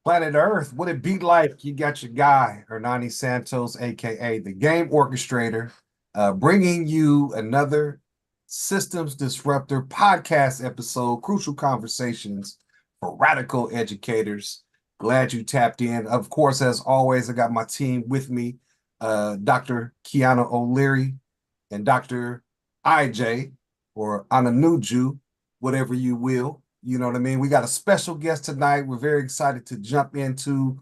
Planet Earth, what it be like? You got your guy, Hernani Santos, aka the Game Orchestrator, bringing you another Systems Disruptor podcast episode, Crucial Conversations for Radical Educators. Glad you tapped in. Of course, as always, I got my team with me, Dr. Kiana O'Leary and Dr. IJ, or Ananuju, whatever you will. You know what I mean? We got a special guest tonight. We're very excited to jump into,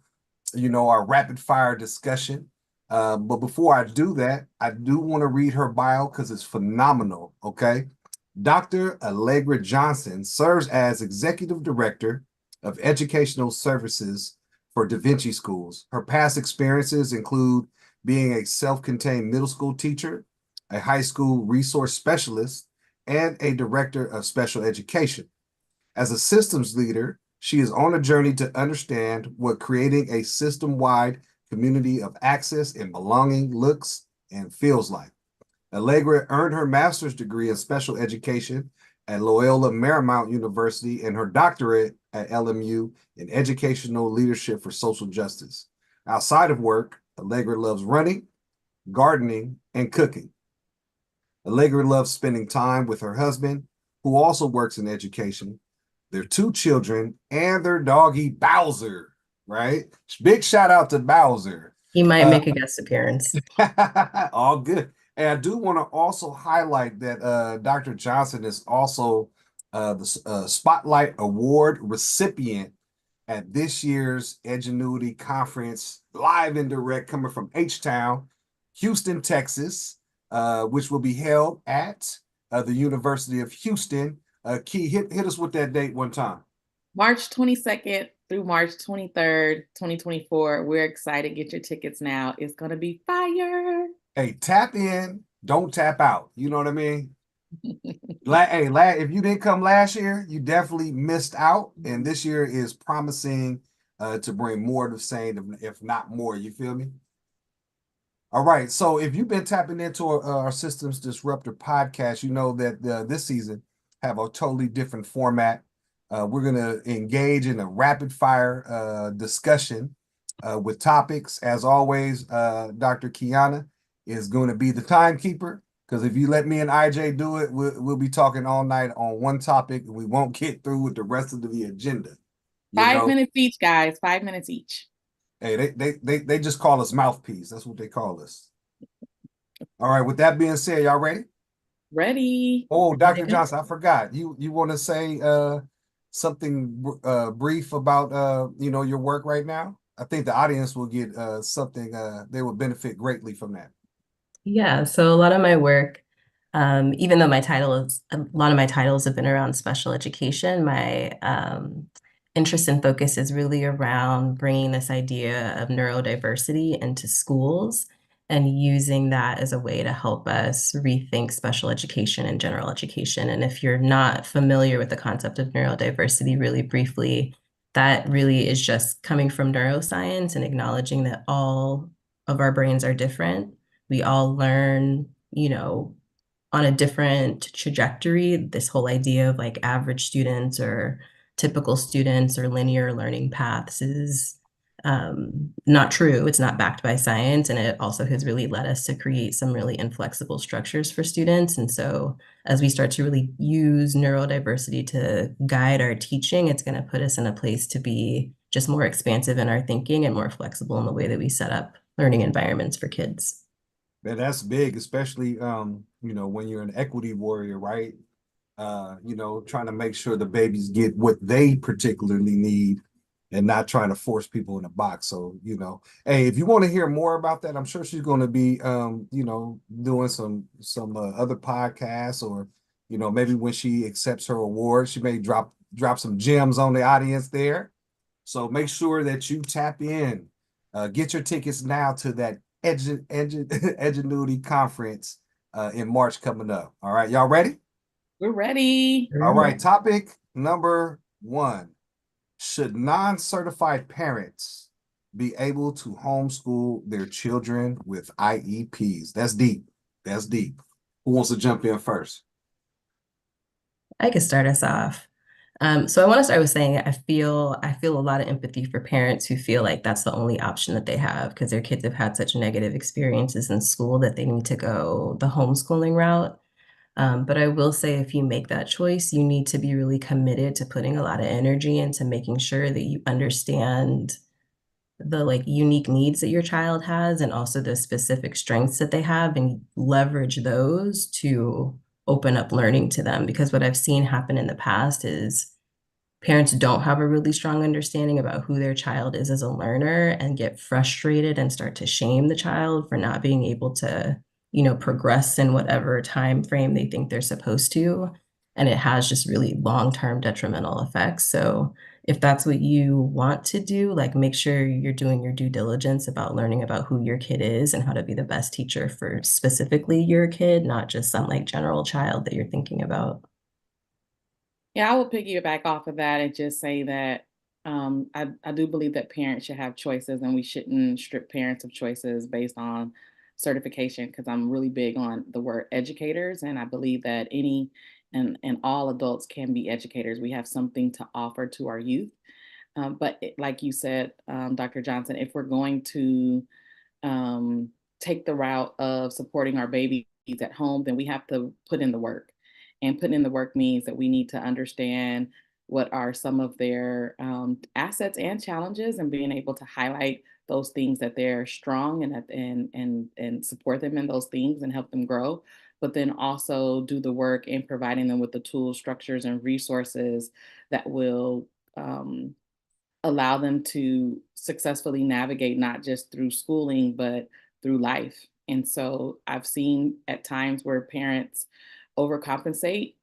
our rapid fire discussion. But before I do that, I do want to read her bio because it's phenomenal. Okay. Dr. Allegra Johnson serves as Executive Director of Educational Services for Da Vinci Schools. Her past experiences include being a self-contained middle school teacher, a high school resource specialist, and a director of special education. As a systems leader, she is on a journey to understand what creating a system-wide community of access and belonging looks and feels like. Allegra earned her master's degree in special education at Loyola Marymount University and her doctorate at LMU in educational leadership for social justice. Outside of work, Allegra loves running, gardening, and cooking. Allegra loves spending time with her husband, who also works in education, their two children, and their doggy Bowser, right? Big shout out to Bowser. He might make a guest appearance. All good. And I do want to also highlight that Dr. Johnson is also the Spotlight Award recipient at this year's Edgenuity Conference, live and direct, coming from H-Town, Houston, Texas, which will be held at the University of Houston. Key, hit us with that date one time. March 22nd through March 23rd, 2024. We're excited. Get your tickets now. It's going to be fire. Hey, tap in, don't tap out. You know what I mean? If you didn't come last year, you definitely missed out. And this year is promising to bring more of the same, if not more. You feel me? All right. So if you've been tapping into our Systems Disruptor podcast, you know that this season have a totally different format. We're going to engage in a rapid fire discussion with topics. As always, Dr. Kiana is going to be the timekeeper, because if you let me and IJ do it, we'll be talking all night on one topic and we won't get through with the rest of the agenda. 5 minutes each, guys. 5 minutes each. Hey, they just call us mouthpiece. That's what they call us. All right. With that being said, y'all ready? Ready. Oh, Dr. Johnson, I forgot. You want to say something brief about your work right now? I think the audience will get something they will benefit greatly from that. Yeah, so a lot of my work, even though a lot of my titles have been around special education, my interest and focus is really around bringing this idea of neurodiversity into schools and using that as a way to help us rethink special education and general education. And if you're not familiar with the concept of neurodiversity, really briefly, that really is just coming from neuroscience and acknowledging that all of our brains are different. We all learn, on a different trajectory. This whole idea of like average students or typical students or linear learning paths is not true. It's not backed by science. And it also has really led us to create some really inflexible structures for students. And so as we start to really use neurodiversity to guide our teaching, it's going to put us in a place to be just more expansive in our thinking and more flexible in the way that we set up learning environments for kids. Man, that's big, especially when you're an equity warrior, right? Trying to make sure the babies get what they particularly need and not trying to force people in a box. So, hey, if you want to hear more about that, I'm sure she's going to be doing some other podcasts, or maybe when she accepts her award, she may drop some gems on the audience there. So make sure that you tap in. Get your tickets now to that Edgenuity Conference in March coming up. All right, y'all ready? We're ready. All right, topic number 1. Should non-certified parents be able to homeschool their children with IEPs? That's deep. That's deep. Who wants to jump in first? I could start us off. So I want to start with saying I feel a lot of empathy for parents who feel like that's the only option that they have because their kids have had such negative experiences in school that they need to go the homeschooling route. But I will say if you make that choice, you need to be really committed to putting a lot of energy into making sure that you understand the like unique needs that your child has and also the specific strengths that they have and leverage those to open up learning to them. Because what I've seen happen in the past is parents don't have a really strong understanding about who their child is as a learner and get frustrated and start to shame the child for not being able to, progress in whatever time frame they think they're supposed to. And it has just really long-term detrimental effects. So if that's what you want to do, like make sure you're doing your due diligence about learning about who your kid is and how to be the best teacher for specifically your kid, not just some like general child that you're thinking about. Yeah, I will piggyback off of that and just say that I do believe that parents should have choices and we shouldn't strip parents of choices based on certification because I'm really big on the word educators and I believe that any and all adults can be educators. We have something to offer to our youth. Like you said, Dr. Johnson, if we're going to take the route of supporting our babies at home, then we have to put in the work. And putting in the work means that we need to understand what are some of their assets and challenges, and being able to highlight those things that they're strong and support them in those things and help them grow. But then also do the work in providing them with the tools, structures, and resources that will allow them to successfully navigate not just through schooling, but through life. And so I've seen at times where parents overcompensate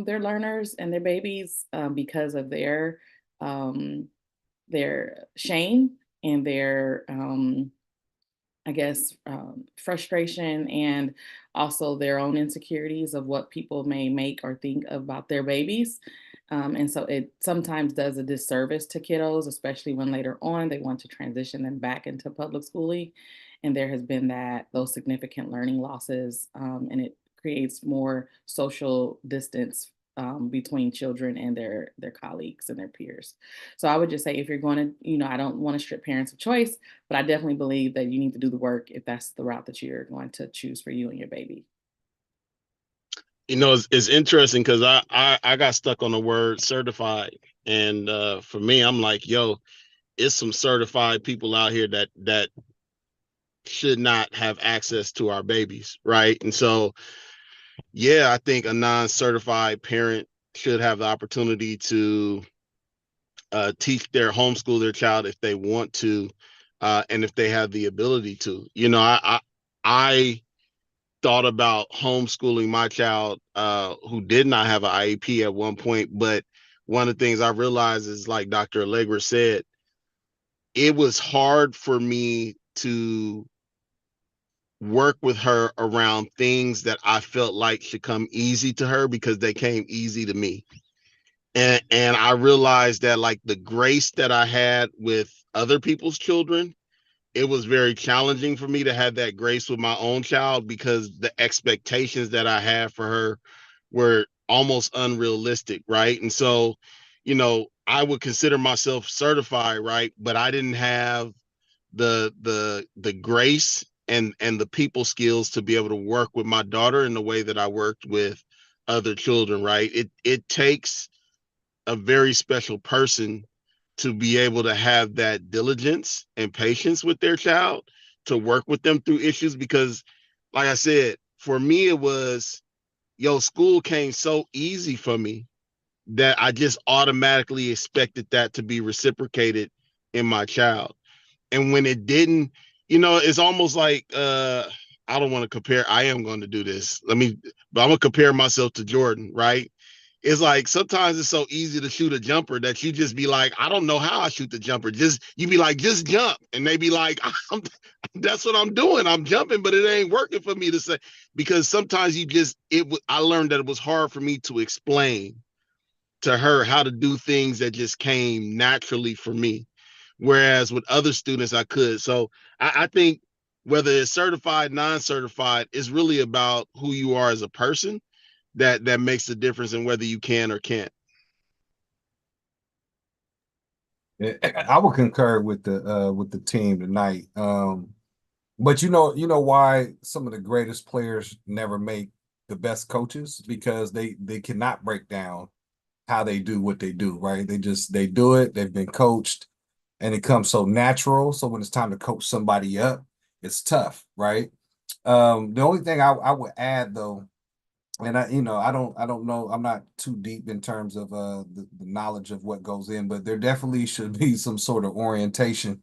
their learners and their babies because of um, their shame and their I guess, frustration and also their own insecurities of what people may make or think about their babies. And so it sometimes does a disservice to kiddos, especially when later on they want to transition them back into public schooling. And there has been those significant learning losses, and it creates more social distance between children and their colleagues and their peers. So I would just say if you're going to, I don't want to strip parents of choice, but I definitely believe that you need to do the work if that's the route that you're going to choose for you and your baby. It's interesting because I got stuck on the word certified, and for me, I'm like, yo, it's some certified people out here that should not have access to our babies, right? And so, yeah, I think a non-certified parent should have the opportunity to homeschool their child if they want to, and if they have the ability to. I thought about homeschooling my child who did not have an IEP at one point, but one of the things I realized is, like Dr. Allegra said, it was hard for me to work with her around things that I felt like should come easy to her because they came easy to me. And I realized that, like, the grace that I had with other people's children, it was very challenging for me to have that grace with my own child because the expectations that I had for her were almost unrealistic, right? And so, I would consider myself certified, right? But I didn't have the grace and the people skills to be able to work with my daughter in the way that I worked with other children, right? It takes a very special person to be able to have that diligence and patience with their child to work with them through issues because, like I said, for me it was, school came so easy for me that I just automatically expected that to be reciprocated in my child. And when it didn't, it's almost like I don't want to compare. I am going to do this. But I'm gonna compare myself to Jordan, right? It's like sometimes it's so easy to shoot a jumper that you just be like, I don't know how I shoot the jumper. You be like, just jump. And they be like, that's what I'm doing. I'm jumping, but it ain't working for me to say, because sometimes I learned that it was hard for me to explain to her how to do things that just came naturally for me. Whereas with other students, I could. So I think whether it's certified, non-certified, it's really about who you are as a person that makes the difference in whether you can or can't. I would concur with the team tonight. But you know why some of the greatest players never make the best coaches, because they cannot break down how they do what they do, right? They do it, they've been coached, and it comes so natural. So when it's time to coach somebody up, it's tough, right? The only thing I would add though, and I don't know, I'm not too deep in terms of the knowledge of what goes in, but there definitely should be some sort of orientation,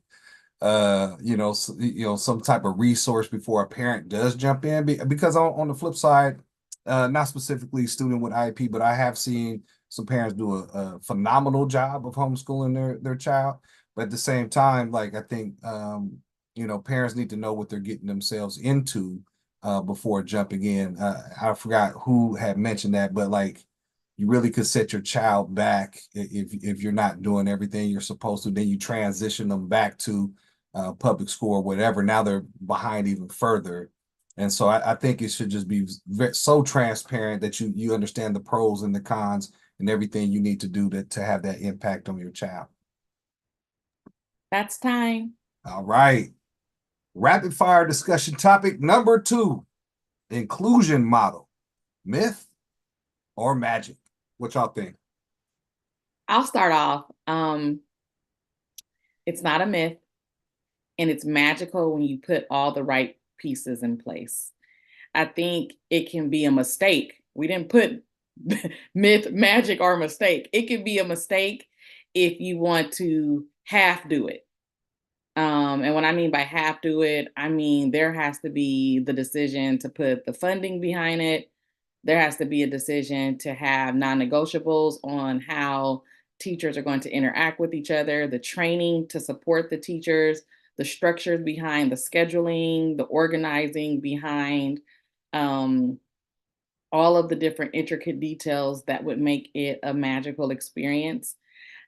some type of resource before a parent does jump in. Because on the flip side, not specifically student with IEP, but I have seen some parents do a phenomenal job of homeschooling their child. But at the same time, like I think parents need to know what they're getting themselves into before jumping in. I forgot who had mentioned that, but like you really could set your child back if you're not doing everything you're supposed to. Then you transition them back to public school or whatever. Now they're behind even further. And so I think it should just be so transparent that you understand the pros and the cons and everything you need to do to have that impact on your child. That's time. All right. Rapid fire discussion topic number 2, inclusion model, myth or magic? What y'all think? I'll start off. It's not a myth, and it's magical when you put all the right pieces in place. I think it can be a mistake. We didn't put myth, magic, or mistake. It can be a mistake if you want to half do it. And what I mean by half do it, I mean there has to be the decision to put the funding behind it. There has to be a decision to have non-negotiables on how teachers are going to interact with each other, the training to support the teachers, the structures behind the scheduling, the organizing behind all of the different intricate details that would make it a magical experience.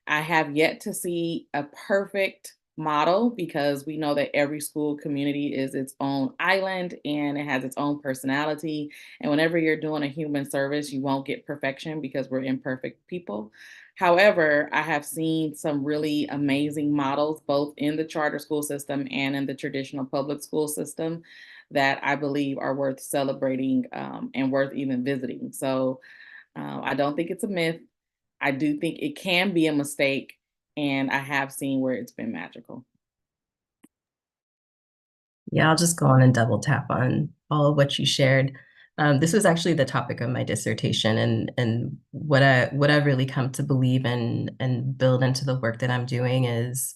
I have yet to see a perfect model because we know that every school community is its own island and it has its own personality. And whenever you're doing a human service, you won't get perfection because we're imperfect people. However, I have seen some really amazing models, both in the charter school system and in the traditional public school system, that I believe are worth celebrating and worth even visiting. So I don't think it's a myth. I do think it can be a mistake, and I have seen where it's been magical. Yeah, I'll just go on and double tap on all of what you shared. This was actually the topic of my dissertation, and what I've really come to believe and build into the work that I'm doing is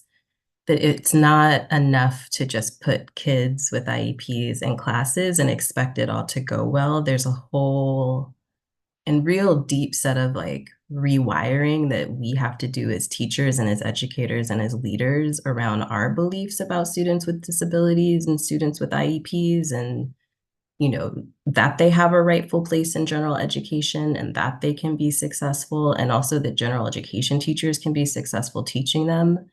that it's not enough to just put kids with IEPs in classes and expect it all to go well. There's a whole and real deep set of like rewiring that we have to do as teachers and as educators and as leaders around our beliefs about students with disabilities and students with IEPs, and that they have a rightful place in general education and that they can be successful, and also that general education teachers can be successful teaching them.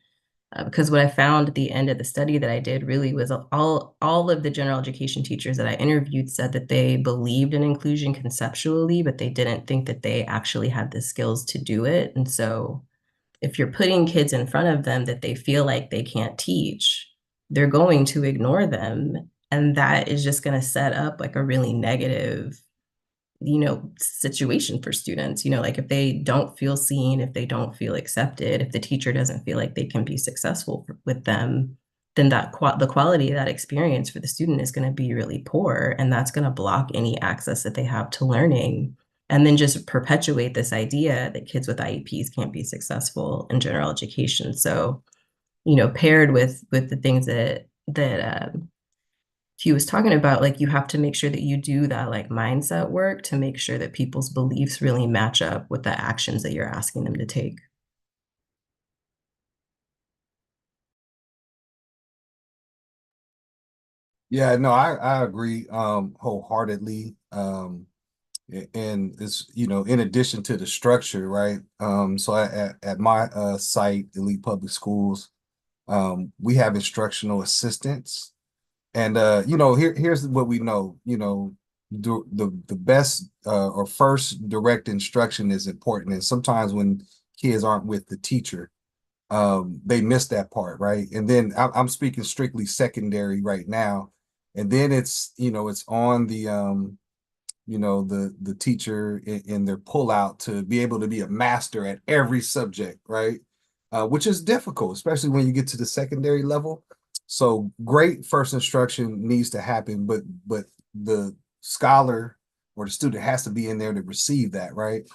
Because what I found at the end of the study that I did really was all of the general education teachers that I interviewed said that they believed in inclusion conceptually, but they didn't think that they actually had the skills to do it. And so if you're putting kids in front of them that they feel like they can't teach, they're going to ignore them. And that is just going to set up like a really negative situation for students. Like if they don't feel seen, if they don't feel accepted, if the teacher doesn't feel like they can be successful with them, then the quality of that experience for the student is going to be really poor, and that's going to block any access that they have to learning, and then just perpetuate this idea that kids with IEPs can't be successful in general education. So, paired with the things that he was talking about, like you have to make sure that you do that like mindset work to make sure that people's beliefs really match up with the actions that you're asking them to take. Yeah, no, I agree wholeheartedly. And it's in addition to the structure, right? So at my site, Elite Public Schools, we have instructional assistants. And here's what we know. The best or first direct instruction is important. And sometimes when kids aren't with the teacher, they miss that part, right? And then I'm speaking strictly secondary right now. And then it's, it's on the the teacher in their pullout to be able to be a master at every subject, right? Which is difficult, especially when you get to the secondary level. So great first instruction needs to happen, but the scholar or the student has to be in there to receive that, right?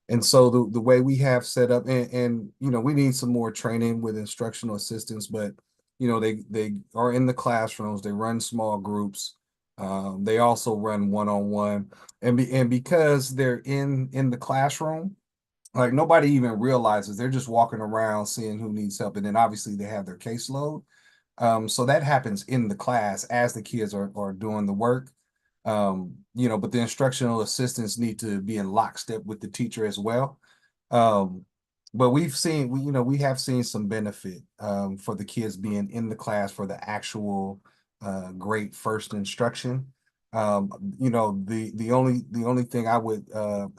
And so the way we have set up, and we need some more training with instructional assistants, but they are in the classrooms, they run small groups, they also run one-on-one, and because they're in the classroom, like nobody even realizes they're just walking around seeing who needs help, and then obviously they have their caseload. So that happens in the class as the kids are doing the work. But the instructional assistants need to be in lockstep with the teacher as well. But we have seen some benefit for the kids being in the class for the actual great first instruction. The only thing I would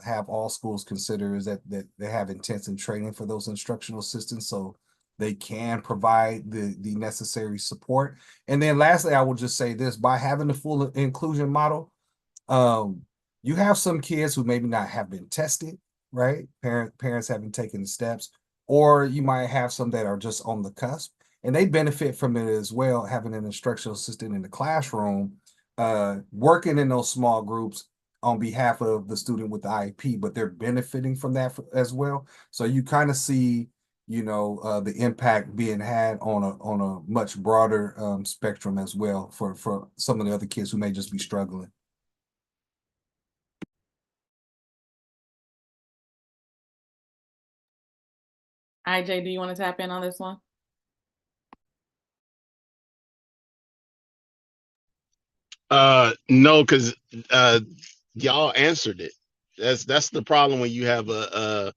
have all schools consider is that they have intensive training for those instructional assistants, so they can provide the necessary support. And then lastly, I will just say this: by having the full inclusion model, um, you have some kids who maybe not have been tested, right? Parents haven't taken the steps, or you might have some that are just on the cusp, and they benefit from it as well, having an instructional assistant in the classroom, working in those small groups on behalf of the student with the IEP, but they're benefiting from that as well. So you kind of see the impact being had on a much broader spectrum as well for some of the other kids who may just be struggling. IJ, do you want to tap in on this one? No, because y'all answered it. That's the problem when you have a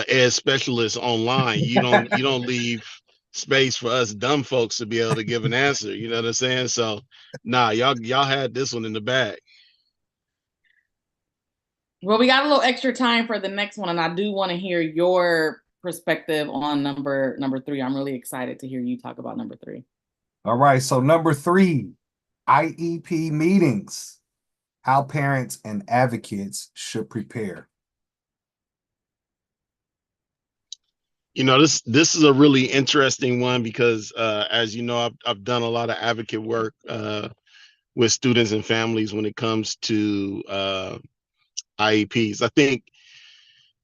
ed specialist online. You don't leave space for us dumb folks to be able to give an answer. You know what I'm saying? So nah, y'all had this one in the bag. Well, we got a little extra time for the next one, and I do want to hear your perspective on number three. I'm really excited to hear you talk about number three. All right, so number 3, IEP meetings, how parents and advocates should prepare. This is a really interesting one because as you know, I've done a lot of advocate work with students and families when it comes to IEPs. I think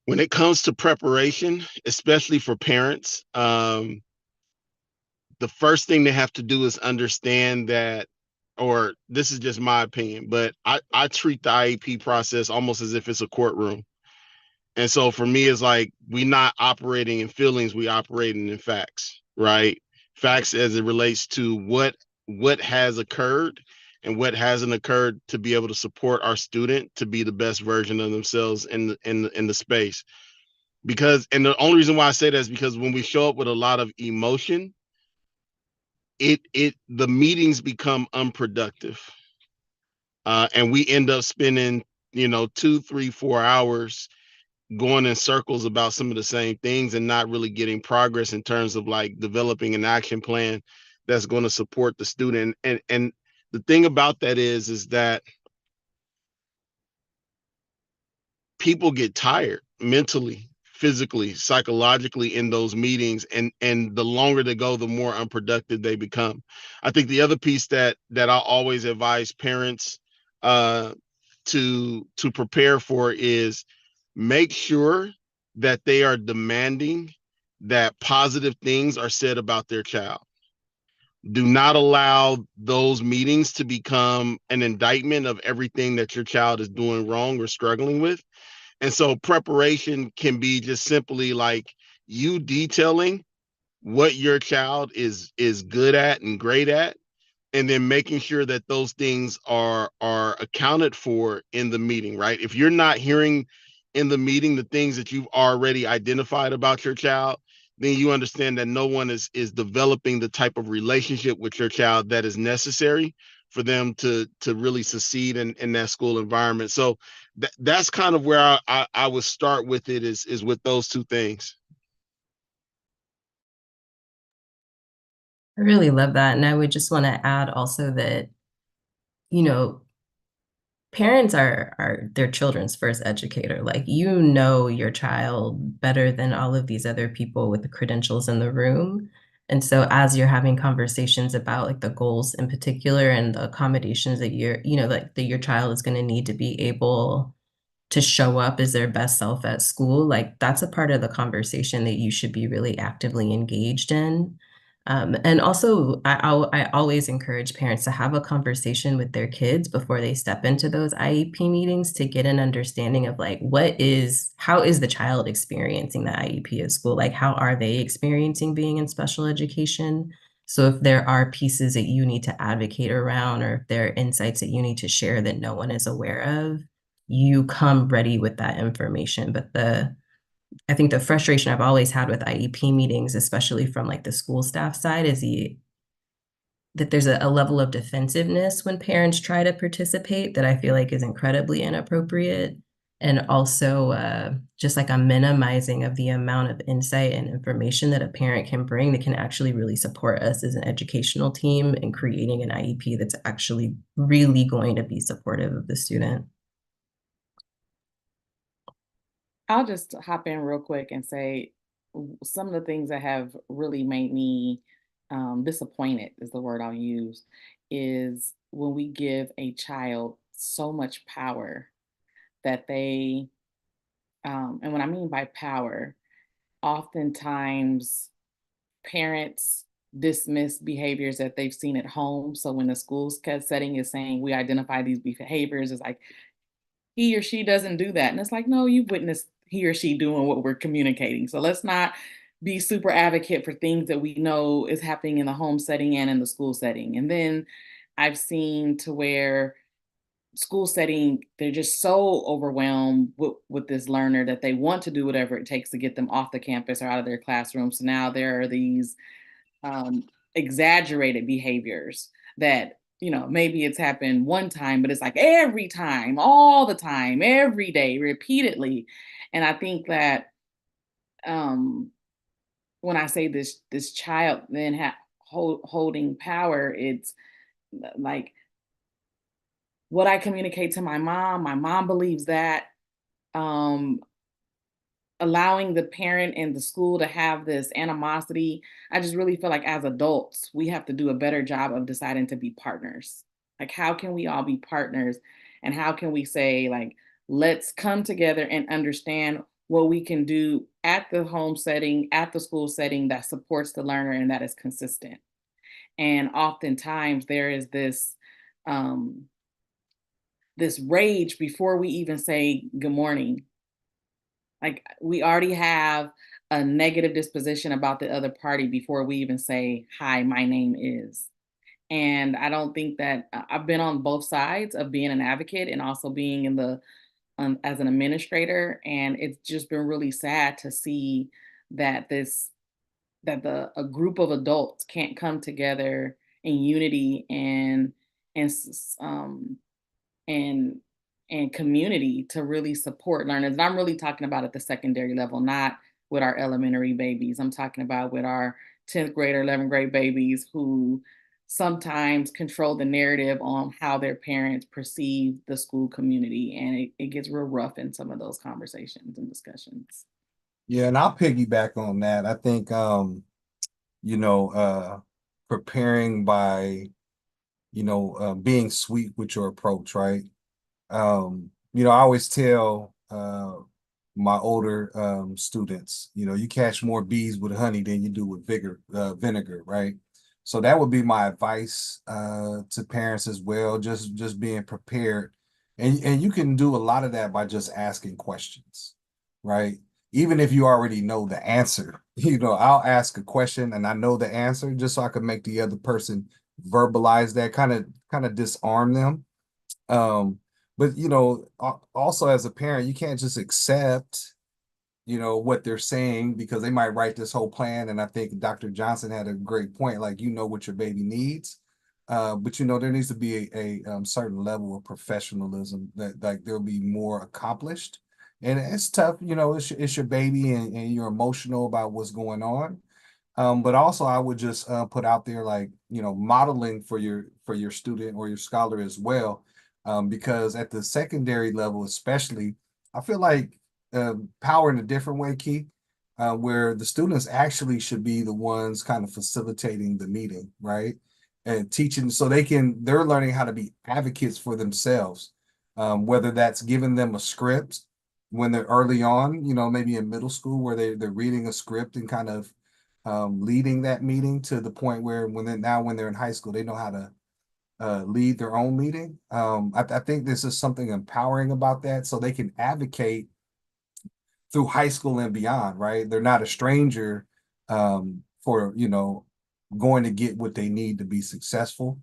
when it comes to preparation, especially for parents, the first thing they have to do is understand that, or this is just my opinion, but I treat the IEP process almost as if it's a courtroom. And so for me, it's like we not operating in feelings, we operating in facts, right? Facts as it relates to what has occurred and what hasn't occurred to be able to support our student to be the best version of themselves in the space. Because, and the only reason why I say that is because when we show up with a lot of emotion, the meetings become unproductive. And we end up spending 2, 3, 4 hours going in circles about some of the same things and not really getting progress in terms of like developing an action plan that's going to support the student. And the thing about that is that people get tired mentally, physically, psychologically in those meetings, and the longer they go, the more unproductive they become. I think the other piece that I always advise parents to prepare for is make sure that they are demanding that positive things are said about their child. Do not allow those meetings to become an indictment of everything that your child is doing wrong or struggling with. And so preparation can be just simply like you detailing what your child is good at and great at, and then making sure that those things are accounted for in the meeting, right? If you're not hearing in the meeting the things that you've already identified about your child, then you understand that no one is developing the type of relationship with your child that is necessary for them to really succeed in that school environment. So that's kind of where I would start with it is with those two things. I really love that. And I would just want to add also that, you know, parents are their children's first educator. Like, you know your child better than all of these other people with the credentials in the room. And so as you're having conversations about like the goals in particular and the accommodations that like that your child is going to need to be able to show up as their best self at school, like that's a part of the conversation that you should be really actively engaged in. And also, I always encourage parents to have a conversation with their kids before they step into those IEP meetings to get an understanding of like, how is the child experiencing the IEP at school? Like, how are they experiencing being in special education? So if there are pieces that you need to advocate around, or if there are insights that you need to share that no one is aware of, you come ready with that information. But I think the frustration I've always had with IEP meetings, especially from like the school staff side, is that there's a level of defensiveness when parents try to participate that I feel like is incredibly inappropriate. And also just like a minimizing of the amount of insight and information that a parent can bring that can actually really support us as an educational team in creating an IEP that's actually really going to be supportive of the student. I'll just hop in real quick and say some of the things that have really made me disappointed is the word I'll use, is when we give a child so much power that and what I mean by power, oftentimes parents dismiss behaviors that they've seen at home. So when the setting is saying we identify these behaviors, it's like, he or she doesn't do that. And it's like, no, you've witnessed he or she doing what we're communicating. So let's not be super advocate for things that we know is happening in the home setting and in the school setting. And then I've seen to where school setting, they're just so overwhelmed with this learner that they want to do whatever it takes to get them off the campus or out of their classroom. So now there are these exaggerated behaviors that, maybe it's happened one time, but it's like every time, all the time, every day, repeatedly. And I think that when I say this child then holding power, it's like what I communicate to my mom believes that. Um, Allowing the parent and the school to have this animosity, I just really feel like as adults, we have to do a better job of deciding to be partners. Like, how can we all be partners? And how can we say, like, let's come together and understand what we can do at the home setting, at the school setting that supports the learner and that is consistent. And oftentimes there is um, this rage before we even say good morning. Like, we already have a negative disposition about the other party before we even say, hi, my name is. And I don't think that I've been on both sides of being an advocate and also being in as an administrator. And it's just been really sad to see that a group of adults can't come together in unity and and and community to really support learners. And I'm really talking about at the secondary level, not with our elementary babies. I'm talking about with our 10th grade or 11th grade babies who sometimes control the narrative on how their parents perceive the school community. And it gets real rough in some of those conversations and discussions. Yeah, and I'll piggyback on that. I think you know, preparing by, being sweet with your approach, right? I always tell my older students, you catch more bees with honey than you do with vinegar, right? So that would be my advice to parents as well, just being prepared. And you can do a lot of that by just asking questions, right? Even if you already know the answer, I'll ask a question and I know the answer just so I can make the other person verbalize that, kind of disarm them. But also as a parent, you can't just accept, what they're saying because they might write this whole plan. And I think Dr. Johnson had a great point, like, what your baby needs. But there needs to be a certain level of professionalism that like they'll be more accomplished. And it's tough, it's your baby and you're emotional about what's going on. But also I would just put out there, like, modeling for your student or your scholar as well. Because at the secondary level, especially, I feel like power in a different way, Key, where the students actually should be the ones kind of facilitating the meeting, right? And teaching so they're learning how to be advocates for themselves. Whether that's giving them a script when they're early on, maybe in middle school, where they're reading a script and kind of leading that meeting to the point where when they're in high school, they know how to lead their own meeting. I think this is something empowering about that, so they can advocate through high school and beyond, right? They're not a stranger for going to get what they need to be successful.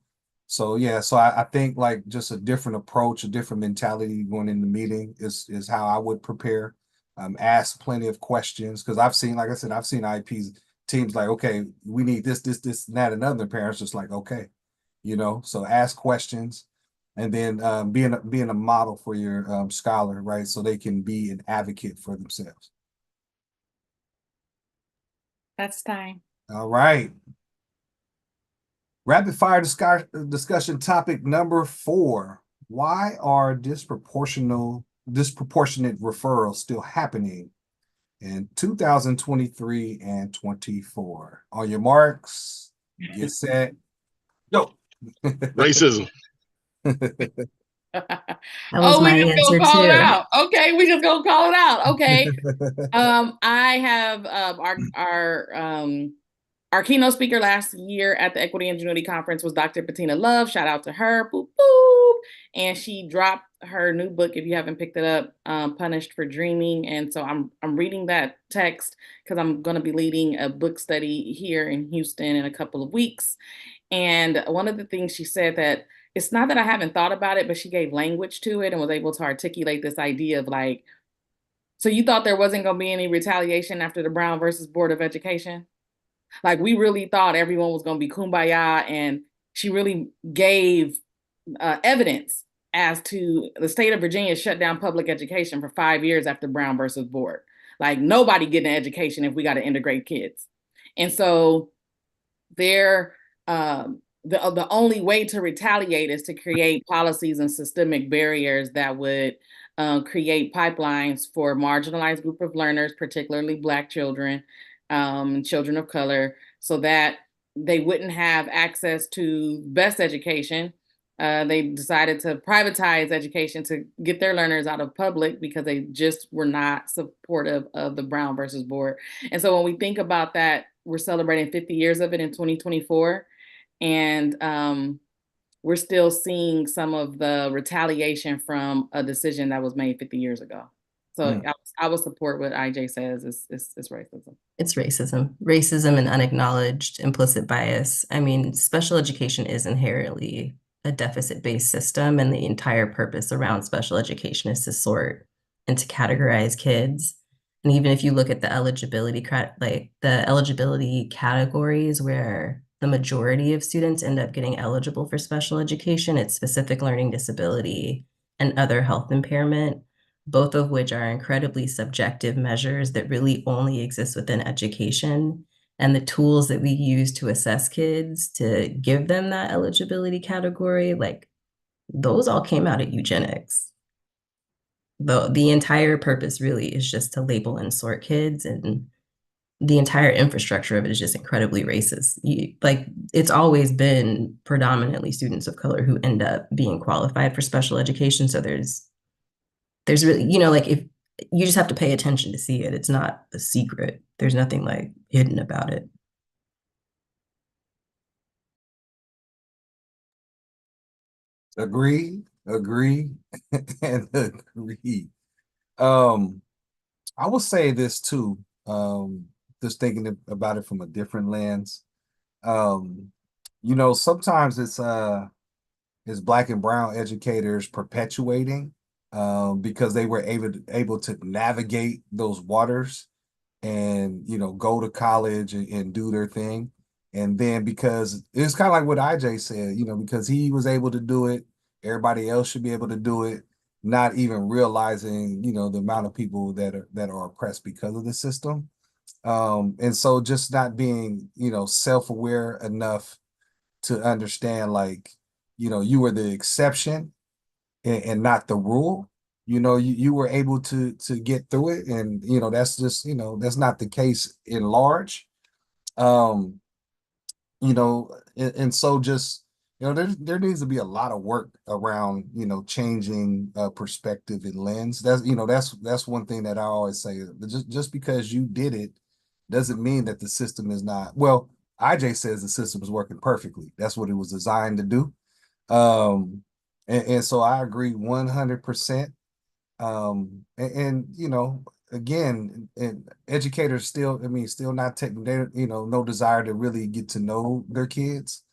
So yeah, so I think like just a different approach, a different mentality going in the meeting is how I would prepare. Ask plenty of questions, because I've seen, like I said, I've seen IEPs teams like, okay, we need this, and that, and other. Parents just like, okay, so ask questions, and then being a model for your scholar, right? So they can be an advocate for themselves. That's time. All right. Rapid fire discussion topic number 4. Why are disproportionate referrals still happening in 2023 and 24? On your marks, get set, go. Racism. That was Oh, we my just answer gonna call it too. out. Okay, we just gonna call it out. Okay. I have our keynote speaker last year at the Equity Ingenuity Conference was Dr. Bettina Love. Shout out to her. Boop, boop. And she dropped her new book, if you haven't picked it up, Punished for Dreaming. And so I'm reading that text because I'm going to be leading a book study here in Houston in a couple of weeks. And one of the things she said, that it's not that I haven't thought about it, but she gave language to it and was able to articulate this idea of like, so you thought there wasn't going to be any retaliation after the Brown versus Board of Education? Like, we really thought everyone was going to be kumbaya, and she really gave evidence as to the state of Virginia shut down public education for 5 years after Brown versus Board. Like, nobody getting an education if we got to integrate kids. And so they're the only way to retaliate is to create policies and systemic barriers that would create pipelines for marginalized group of learners, particularly Black children, children of color, so that they wouldn't have access to best education. They decided to privatize education to get their learners out of public because they just were not supportive of the Brown versus Board. And so when we think about that, we're celebrating 50 years of it in 2024. And we're still seeing some of the retaliation from a decision that was made 50 years ago. So I would support what IJ says is racism. It's racism and unacknowledged implicit bias. I mean, special education is inherently a deficit-based system, and the entire purpose around special education is to sort and to categorize kids. And even if you look at the eligibility categories where the majority of students end up getting eligible for special education, it's specific learning disability and other health impairment, both of which are incredibly subjective measures that really only exist within education. And the tools that we use to assess kids to give them that eligibility category, like, those all came out of eugenics. The entire purpose really is just to label and sort kids, and the entire infrastructure of it is just incredibly racist. It's always been predominantly students of color who end up being qualified for special education. So there's really, if you just have to pay attention to see it, it's not a secret. There's nothing like hidden about it. Agree, and agree. I will say this too. Just thinking about it from a different lens. Sometimes it's Black and brown educators perpetuating because they were able to navigate those waters and go to college and do their thing. And then because it's kind of like what IJ said, because he was able to do it, everybody else should be able to do it, not even realizing, the amount of people that are oppressed because of the system. And so just not being, self-aware enough to understand, like, you were the exception and not the rule. You were able to get through it, and that's just, that's not the case in large. Um, and so just, there needs to be a lot of work around, changing perspective and lens. That's one thing that I always say. Just because you did it doesn't mean that the system is not. Well, IJ says the system is working perfectly. That's what it was designed to do. And so I agree 100%. And again, and educators still, I mean, still not taking their, no desire to really get to know their kids.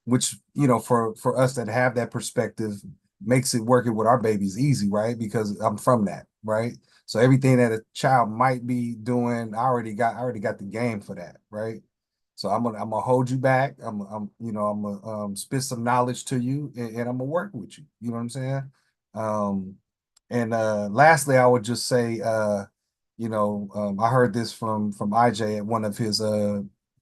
Which, for us that have that perspective makes it working with our babies easy, right? Because I'm from that, right? So everything that a child might be doing, I already got the game for that, right? So I'm gonna hold you back. I'm gonna spit some knowledge to you, and I'm gonna work with you. You know what I'm saying? Um, and lastly, I would just say, I heard this from IJ at one of his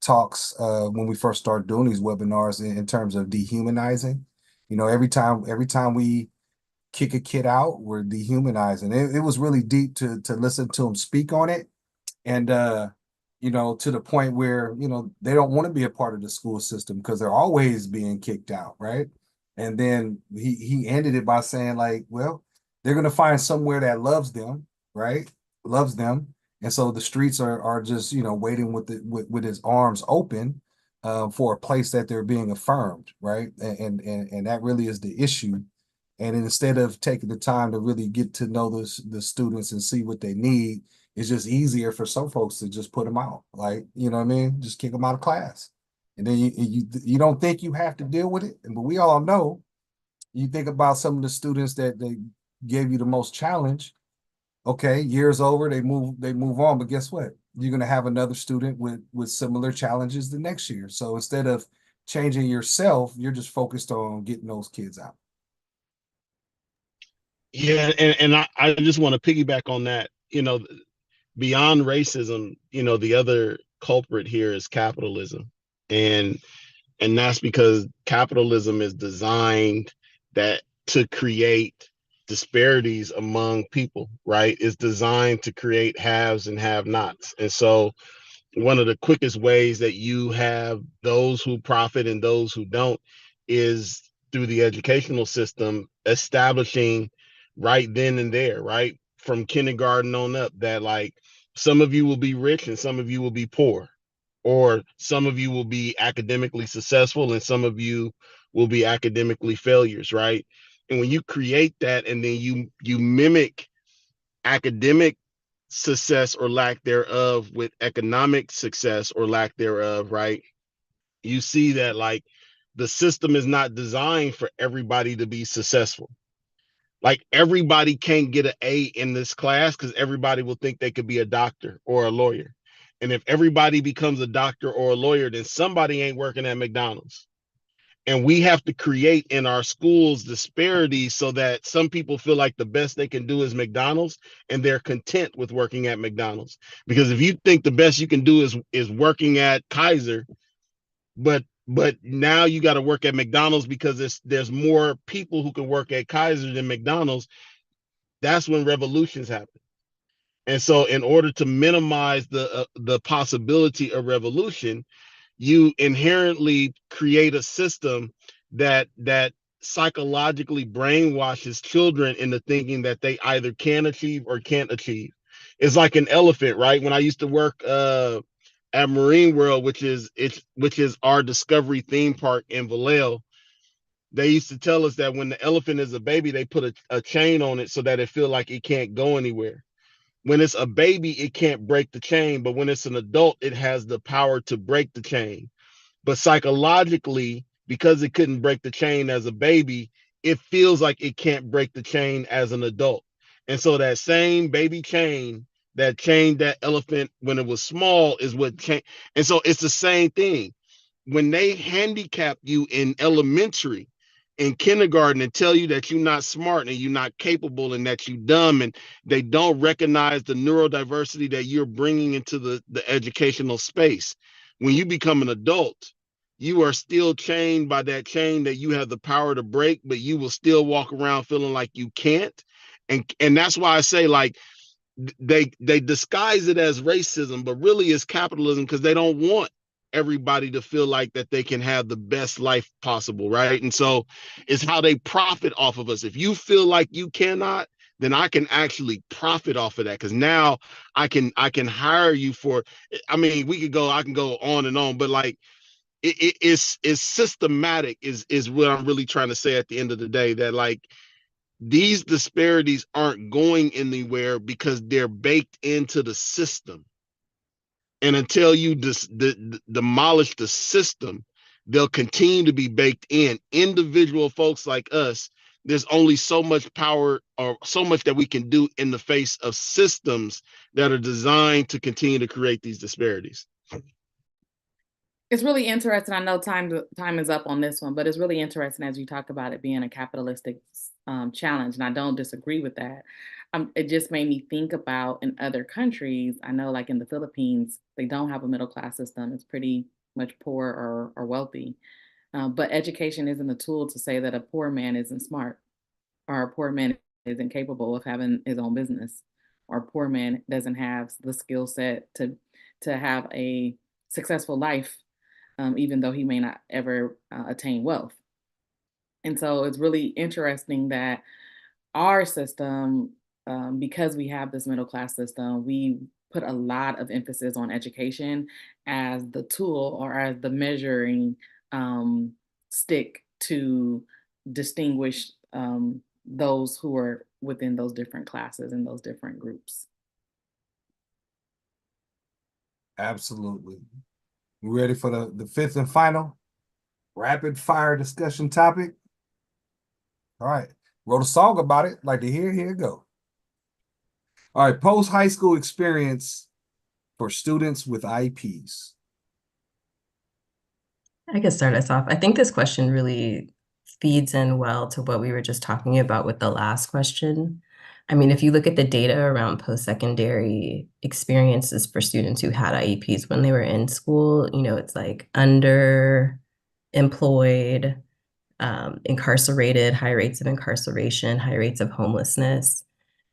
talks when we first started doing these webinars in terms of dehumanizing. Every time we kick a kid out, we're dehumanizing. It was really deep to listen to him speak on it. And to the point where, they don't want to be a part of the school system because they're always being kicked out, right? And then he ended it by saying, like, well, they're gonna find somewhere that loves them, right? Loves them. And so the streets are just, waiting with his arms open for a place that they're being affirmed, right? And that really is the issue. And instead of taking the time to really get to know the students and see what they need, it's just easier for some folks to just put them out. Like, you know what I mean? Just kick them out of class. And then you don't think you have to deal with it. But we all know, you think about some of the students that they gave you the most challenge. Okay, years over, they move on. But guess what? You're gonna have another student with similar challenges the next year. So instead of changing yourself, you're just focused on getting those kids out. Yeah, and I just want to piggyback on that. Beyond racism, the other culprit here is capitalism. And that's because capitalism is designed that to create disparities among people, right? It's designed to create haves and have nots. And so one of the quickest ways that you have those who profit and those who don't is through the educational system establishing right then and there, right from kindergarten on up, that like some of you will be rich and some of you will be poor, or some of you will be academically successful and some of you will be academically failures, right? And when you create that and then you mimic academic success or lack thereof with economic success or lack thereof, right? You see that like the system is not designed for everybody to be successful. Like everybody can't get an A in this class because everybody will think they could be a doctor or a lawyer. And if everybody becomes a doctor or a lawyer, then somebody ain't working at McDonald's. And we have to create in our schools disparities so that some people feel like the best they can do is McDonald's and they're content with working at McDonald's. Because if you think the best you can do is working at Kaiser, but now you got to work at McDonald's because there's more people who can work at Kaiser than McDonald's, that's when revolutions happen. And so in order to minimize the possibility of revolution, you inherently create a system that psychologically brainwashes children into thinking that they either can achieve or can't achieve. It's like an elephant, right? When I used to work at Marine World, which is our Discovery theme park in Vallejo, they used to tell us that when the elephant is a baby, they put a chain on it so that it feel like it can't go anywhere. When it's a baby, it can't break the chain, but when it's an adult, it has the power to break the chain. But psychologically, because it couldn't break the chain as a baby, it feels like it can't break the chain as an adult. And so that same baby chain that chained that elephant when it was small is what changed. And so it's the same thing. When they handicap you in elementary in kindergarten and tell you that you're not smart and you're not capable and that you're dumb, and they don't recognize the neurodiversity that you're bringing into the educational space. When you become an adult, you are still chained by that chain that you have the power to break, but you will still walk around feeling like you can't. And that's why I say, like, they disguise it as racism, but really it's capitalism, because they don't want everybody to feel like that they can have the best life possible, right? And so it's how they profit off of us. If you feel like you cannot, then I can actually profit off of that, because now I can hire you for, I mean, I can go on and on, but like it's systematic is what I'm really trying to say at the end of the day, that like these disparities aren't going anywhere because they're baked into the system. And until you demolish the system, they'll continue to be baked in. Individual folks like us, there's only so much power or so much that we can do in the face of systems that are designed to continue to create these disparities. It's really interesting. I know time is up on this one, but it's really interesting as you talk about it being a capitalistic challenge, and I don't disagree with that. It just made me think about in other countries. I know, like in the Philippines, they don't have a middle class system. It's pretty much poor or wealthy. But education isn't a tool to say that a poor man isn't smart, or a poor man isn't capable of having his own business, or a poor man doesn't have the skill set to have a successful life, even though he may not ever attain wealth. And so it's really interesting that our system, because we have this middle class system, we put a lot of emphasis on education as the tool or as the measuring stick to distinguish those who are within those different classes and those different groups. Absolutely. We ready for the fifth and final rapid fire discussion topic? All right. Wrote a song about it. Like to hear, here it go. All right. Post high school experience for students with IEPs. I could start us off. I think this question really feeds in well to what we were just talking about with the last question. I mean, if you look at the data around post-secondary experiences for students who had IEPs when they were in school, you know, it's like underemployed, incarcerated, high rates of incarceration, high rates of homelessness.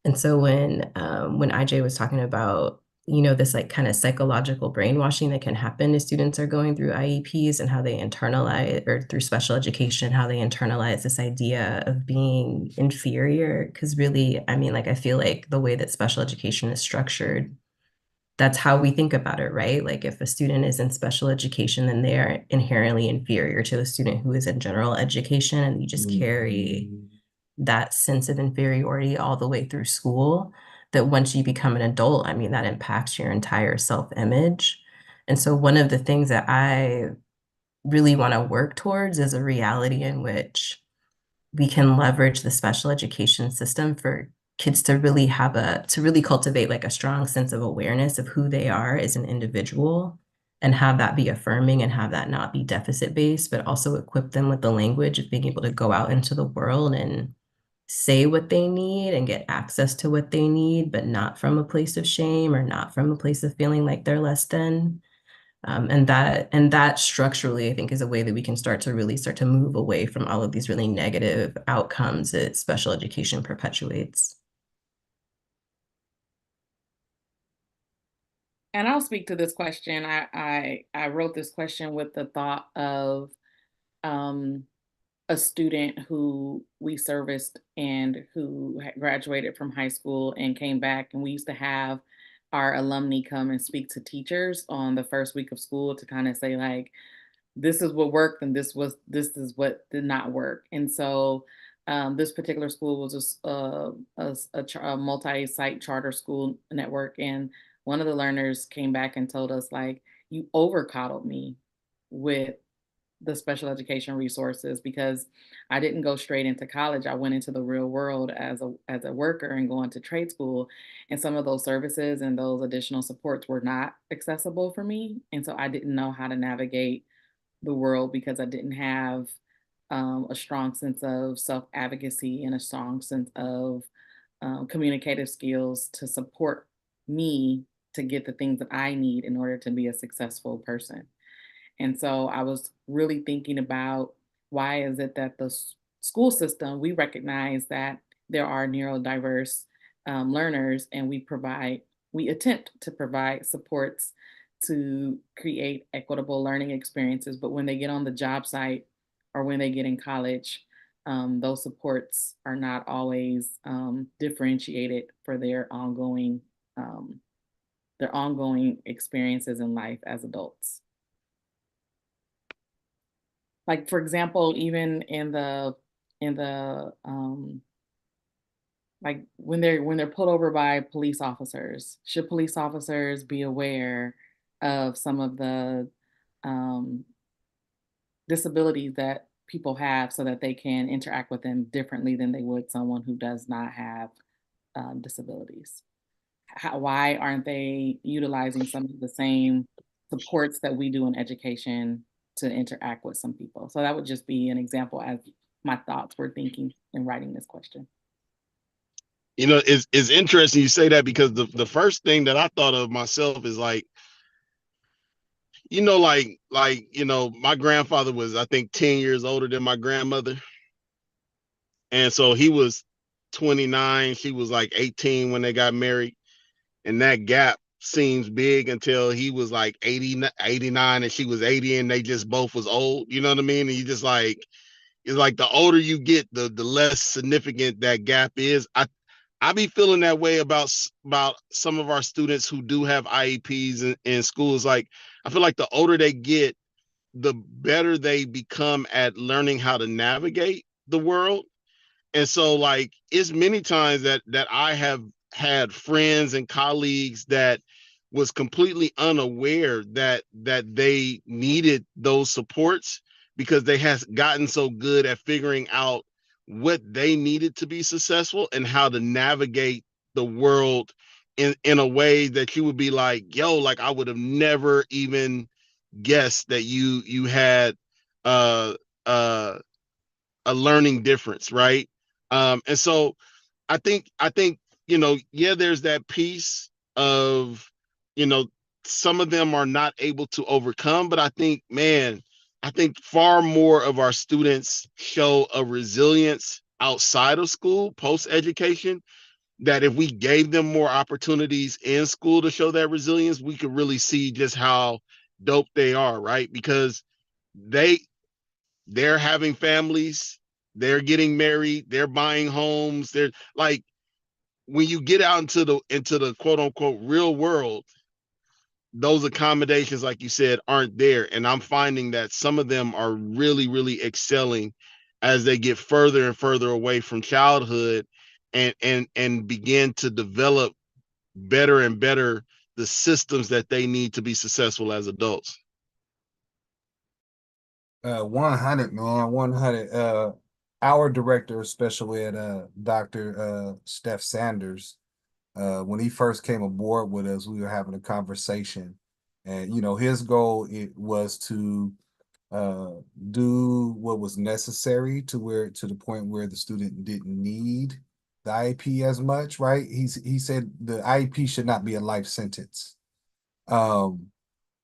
And so when IJ was talking about, you know, this like kind of psychological brainwashing that can happen as students are going through IEPs and how they internalize, or through special education, how they internalize this idea of being inferior. Because really, I mean, like I feel like the way that special education is structured, that's how we think about it, right? Like if a student is in special education, then they're inherently inferior to a student who is in general education, and you just carry that sense of inferiority all the way through school, that once you become an adult, I mean, that impacts your entire self-image. And so one of the things that I really want to work towards is a reality in which we can leverage the special education system for kids to really to really cultivate like a strong sense of awareness of who they are as an individual, and have that be affirming and have that not be deficit based, but also equip them with the language of being able to go out into the world and say what they need and get access to what they need, but not from a place of shame or not from a place of feeling like they're less than. And that structurally, I think, is a way that we can start to move away from all of these really negative outcomes that special education perpetuates. And I'll speak to this question. I wrote this question with the thought of a student who we serviced and who had graduated from high school and came back, and we used to have our alumni come and speak to teachers on the first week of school to kind of say like, this is what worked and this is what did not work. And so this particular school was a multi-site charter school network, and one of the learners came back and told us like, you over coddled me with the special education resources, because I didn't go straight into college. I went into the real world as a worker and going to trade school. And some of those services and those additional supports were not accessible for me. And so I didn't know how to navigate the world because I didn't have a strong sense of self-advocacy and a strong sense of communicative skills to support me to get the things that I need in order to be a successful person. And so I was really thinking about why is it that the school system, we recognize that there are neurodiverse learners, and we attempt to provide supports to create equitable learning experiences. But when they get on the job site or when they get in college, those supports are not always differentiated for um, their ongoing experiences in life as adults. Like, for example, even in the like when they're pulled over by police officers, should police officers be aware of some of the um, disabilities that people have so that they can interact with them differently than they would someone who does not have disabilities? Why aren't they utilizing some of the same supports that we do in education to interact with some people? So that would just be an example as my thoughts were thinking in writing this question. You know, it's interesting you say that, because the first thing that I thought of myself is like, my grandfather was, I think, 10 years older than my grandmother. And so he was 29, she was like 18 when they got married. And that gap seems big until he was like 89 and she was 80, and they just both was old. You know what I mean? And you just like, it's like the older you get, the less significant that gap is. I be feeling that way about some of our students who do have IEPs in schools. Like, I feel like the older they get, the better they become at learning how to navigate the world. And so, like, it's many times that I have had friends and colleagues that was completely unaware that they needed those supports, because they has gotten so good at figuring out what they needed to be successful and how to navigate the world in a way that you would be like, yo, like, I would have never even guessed that you had uh uh a learning difference, right? And so I think, yeah, there's that piece of, you know, some of them are not able to overcome, but I think, man, I think far more of our students show a resilience outside of school, post education, that if we gave them more opportunities in school to show that resilience, we could really see just how dope they are, right? Because they they're having families, they're getting married, they're buying homes, they're like, when you get out into the quote unquote real world, those accommodations, like you said, aren't there. And I'm finding that some of them are really, really excelling as they get further and further away from childhood, and begin to develop better and better the systems that they need to be successful as adults. 100, man, 100. Our director of special ed, Dr. Steph Sanders, when he first came aboard with us, we were having a conversation, and his goal, it was to uh, do what was necessary to the point where the student didn't need the IEP as much, right? He said the IEP should not be a life sentence. Um,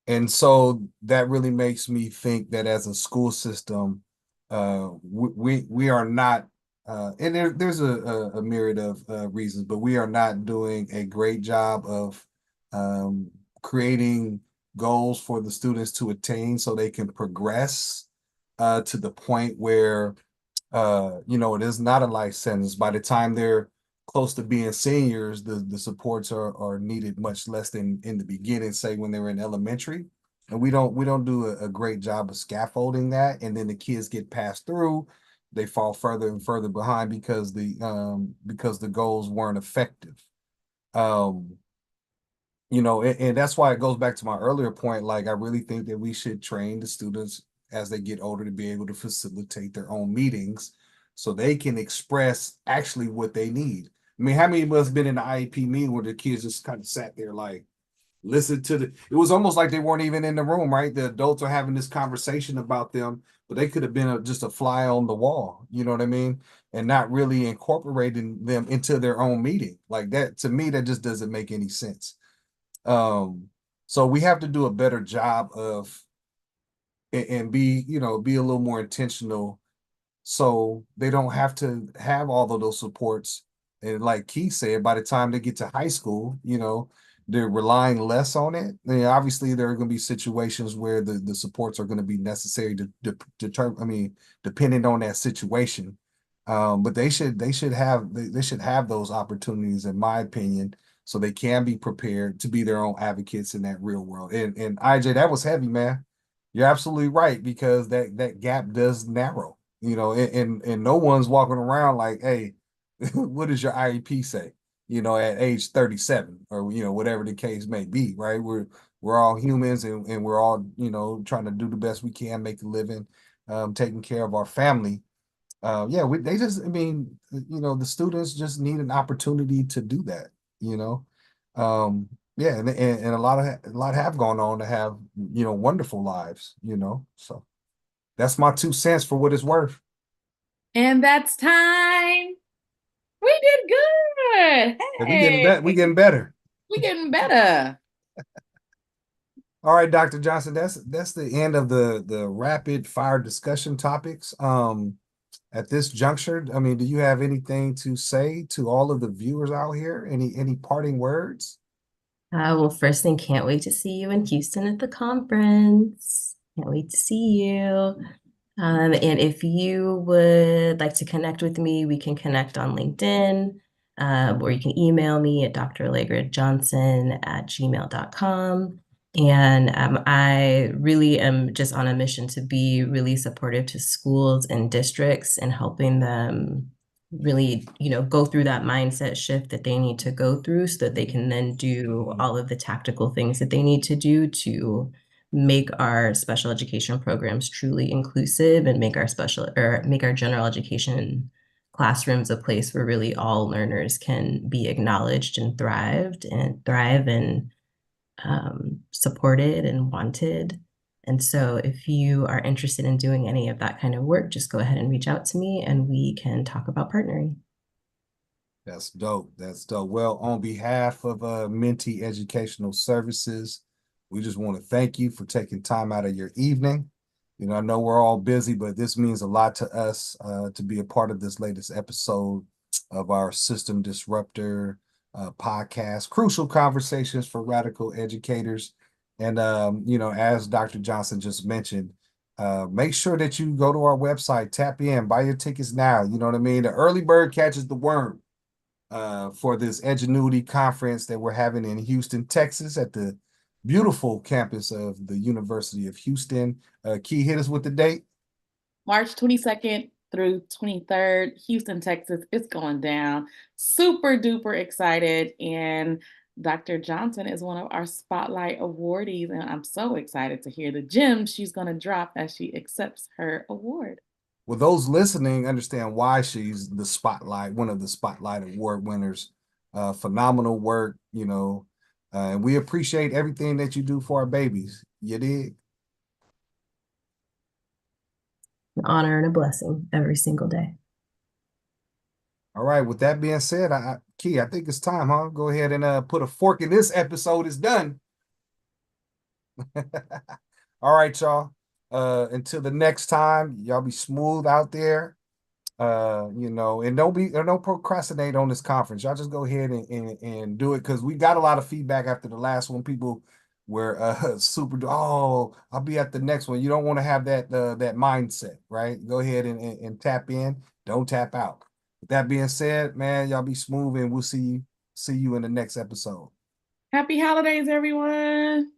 and so that really makes me think that as a school system, we are not, and there's a myriad of reasons, but we are not doing a great job of um, creating goals for the students to attain so they can progress to the point where it is not a life sentence. By the time they're close to being seniors, the supports are needed much less than in the beginning, say when they were in elementary. And we don't do a great job of scaffolding that. And then the kids get passed through, they fall further and further behind because the goals weren't effective. Um, and that's why it goes back to my earlier point. Like, I really think that we should train the students as they get older to be able to facilitate their own meetings so they can express actually what they need. I mean, how many of us been in the IEP meeting where the kids just kind of sat there like, listen to it was almost like they weren't even in the room, right? The adults are having this conversation about them, but they could have been just a fly on the wall, you know what I mean? And not really incorporating them into their own meeting. Like that, to me, that just doesn't make any sense. So we have to do a better job of and be, be a little more intentional so they don't have to have all of those supports. And like Keith said, by the time they get to high school, they're relying less on it. And obviously, there are going to be situations where the supports are going to be necessary to determine. I mean, depending on that situation. But they should have those opportunities, in my opinion, so they can be prepared to be their own advocates in that real world. And IJ, that was heavy, man. You're absolutely right, because that gap does narrow, and no one's walking around like, hey, what does your IEP say? At age 37, or whatever the case may be, right? We're all humans, and we're all, trying to do the best we can, make a living, taking care of our family. Yeah, they just, I mean, the students just need an opportunity to do that, you know. Yeah, and a lot have gone on to have, wonderful lives, So that's my 2 cents for what it's worth. And that's time. We did good. And Hey, we getting better. we getting better. All right, Dr. Johnson, that's the end of the rapid fire discussion topics. At this juncture, I mean, do you have anything to say to all of the viewers out here? Any parting words? Well, first thing, can't wait to see you in Houston at the conference. Can't wait to see you. And if you would like to connect with me, we can connect on LinkedIn, or you can email me at drallegrajohnson@gmail.com. And I really am just on a mission to be really supportive to schools and districts and helping them really, go through that mindset shift that they need to go through so that they can then do all of the tactical things that they need to do to make our special education programs truly inclusive and make our general education classrooms a place where really all learners can be acknowledged and thrive and supported and wanted. And so if you are interested in doing any of that kind of work, just go ahead and reach out to me and we can talk about partnering. That's dope. That's dope. Well, on behalf of Mentee Educational Services, we just want to thank you for taking time out of your evening. I know we're all busy, but this means a lot to us to be a part of this latest episode of our System Disruptor podcast, Crucial Conversations for Radical Educators. And, as Dr. Johnson just mentioned, make sure that you go to our website, tap in, buy your tickets now. You know what I mean? The early bird catches the worm for this Edgenuity conference that we're having in Houston, Texas, at the beautiful campus of the University of Houston. Key, hit us with the date. March 22nd through 23rd, Houston, Texas. It's going down. Super duper excited. And Dr. Johnson is one of our Spotlight awardees. And I'm so excited to hear the gems she's going to drop as she accepts her award. Well, those listening understand why she's one of the Spotlight Award winners. Phenomenal work, and we appreciate everything that you do for our babies. You dig? An honor and a blessing every single day. All right. With that being said, Key, I think it's time, huh? Go ahead and put a fork in this episode. It's done. All right, y'all. Until the next time, y'all be smooth out there. And don't procrastinate on this conference. Y'all just go ahead and do it, because we got a lot of feedback after the last one. People were super, oh, I'll be at the next one. You don't want to have that mindset, right? Go ahead and tap in. Don't tap out. With that being said, man, y'all be smooth, and we'll see you in the next episode. Happy holidays, everyone.